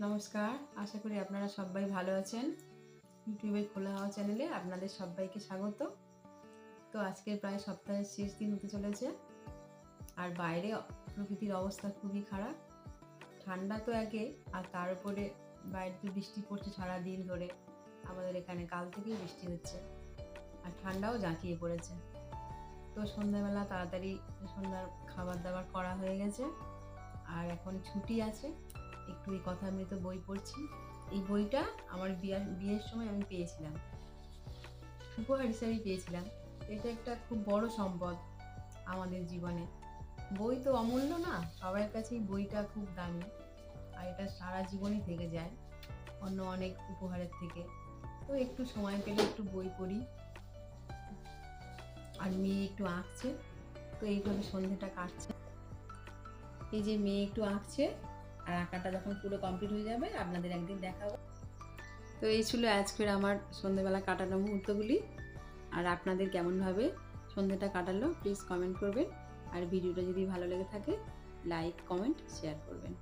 নমস্কার, আশা করি আপনারা সবাই ভালো আছেন। ইউটিউবে খোলা হাওয়া চ্যানেলে আপনাদের সবাইকে স্বাগত। তো আজকে প্রায় সপ্তাহের শেষ দিন হতে চলেছে, আর বাইরে প্রকৃতির অবস্থা খুবই খারাপ। ঠান্ডা তো একে, আর তার উপরে বাইরে বৃষ্টি পড়ছে সারাদিন ধরে। আমাদের এখানে কাল থেকেই বৃষ্টি হচ্ছে, আর ঠান্ডাও জাঁকিয়ে পড়েছে। তো সন্ধ্যাবেলা তাড়াতাড়ি সন্ধ্যার খাবার দাবার করা হয়ে গেছে, আর এখন ছুটি আছে। একটু এই কথামৃত বই পড়ছি। এই বইটা আমার বিয়ের সময় আমি পেয়েছিলাম, উপহার হিসাবেই পেয়েছিলাম। এটা একটা খুব বড় সম্পদ আমাদের জীবনে। বই তো অমূল্য না, সবার কাছেই বইটা খুব দামি, আর এটা সারা জীবনই থেকে যায় অন্য অনেক উপহারের থেকে। তো একটু সময় পেলে একটু বই পড়ি। আর মেয়ে একটু আঁকছে, তো এইভাবে সন্ধ্যেটা কাটছে। এই যে মেয়ে একটু আঁকছে, আর আঁকাটা যখন পুরো কমপ্লিট হয়ে যাবে আপনাদের একদিন দেখাবো। তো এই ছিল আজকের আমার সন্ধ্যেবেলা কাটানো মুহূর্তগুলি। আর আপনাদের কেমনভাবে সন্ধ্যেটা কাটালো প্লিজ কমেন্ট করবেন। আর ভিডিওটা যদি ভালো লেগে থাকে লাইক, কমেন্ট, শেয়ার করবেন।